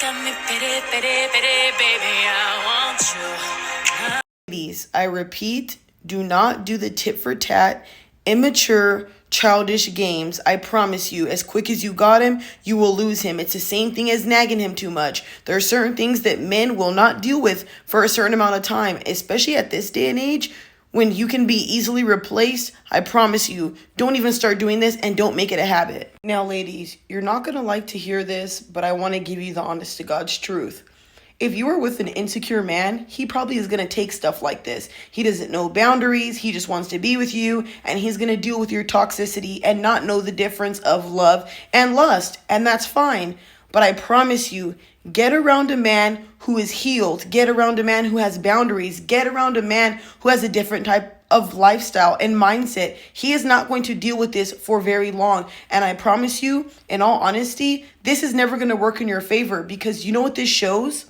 got me pity, pity, pity, baby, I want you. Ladies, I repeat, do not do the tit for tat, immature, childish games. I promise you, as quick as you got him, you will lose him. It's the same thing as nagging him too much. There are certain things that men will not deal with for a certain amount of time, especially at this day and age when you can be easily replaced. I promise you, don't even start doing this and don't make it a habit. Now, ladies, you're not going to like to hear this, but I want to give you the honest to God's truth. If you are with an insecure man, he probably is going to take stuff like this. He doesn't know boundaries. He just wants to be with you, and he's going to deal with your toxicity and not know the difference of love and lust. And that's fine. But I promise you, get around a man who is healed. Get around a man who has boundaries. Get around a man who has a different type of lifestyle and mindset. He is not going to deal with this for very long. And I promise you, in all honesty, this is never going to work in your favor, because you know what this shows?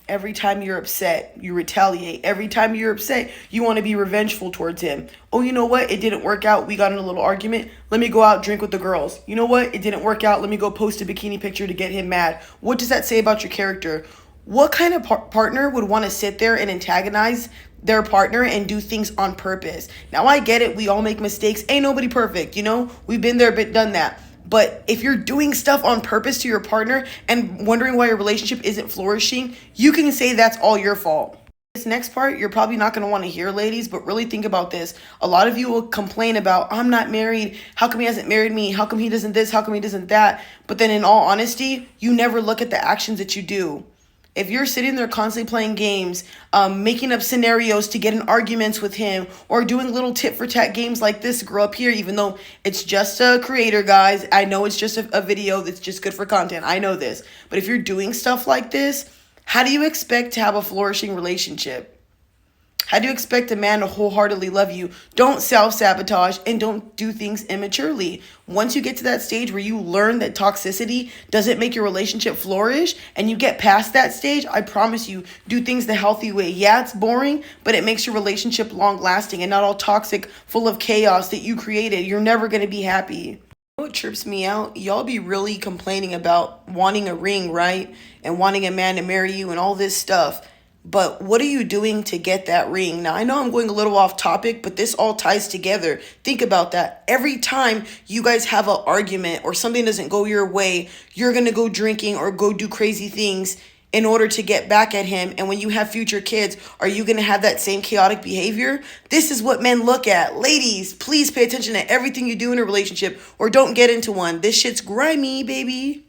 Every time you're upset, you retaliate. Every time you're upset, you want to be revengeful towards him. Oh, you know what? It didn't work out. We got in a little argument. Let me go out, drink with the girls. You know what? It didn't work out. Let me go post a bikini picture to get him mad. What does that say about your character? What kind of partner would want to sit there and antagonize their partner and do things on purpose? Now, I get it. We all make mistakes. Ain't nobody perfect, you know? We've been there, but done that. But if you're doing stuff on purpose to your partner and wondering why your relationship isn't flourishing, you can say that's all your fault. This next part, you're probably not going to want to hear, ladies, but really think about this. A lot of you will complain about, I'm not married. How come he hasn't married me? How come he doesn't this? How come he doesn't that? But then in all honesty, you never look at the actions that you do. If you're sitting there constantly playing games, making up scenarios to get in arguments with him, or doing little tit for tat games like this girl up here, even though it's just a creator, guys, I know it's just a video that's just good for content. I know this. But if you're doing stuff like this, how do you expect to have a flourishing relationship? How do you expect a man to wholeheartedly love you? Don't self-sabotage and don't do things immaturely. Once you get to that stage where you learn that toxicity doesn't make your relationship flourish and you get past that stage, I promise you, do things the healthy way. Yeah, it's boring, but it makes your relationship long-lasting and not all toxic, full of chaos that you created. You're never going to be happy. You know what trips me out? Y'all be really complaining about wanting a ring, right? And wanting a man to marry you and all this stuff. But what are you doing to get that ring? Now, I know I'm going a little off topic, but this all ties together. Think about that. Every time you guys have an argument or something doesn't go your way, you're going to go drinking or go do crazy things in order to get back at him. And when you have future kids, are you going to have that same chaotic behavior? This is what men look at. Ladies, please pay attention to everything you do in a relationship or don't get into one. This shit's grimy, baby.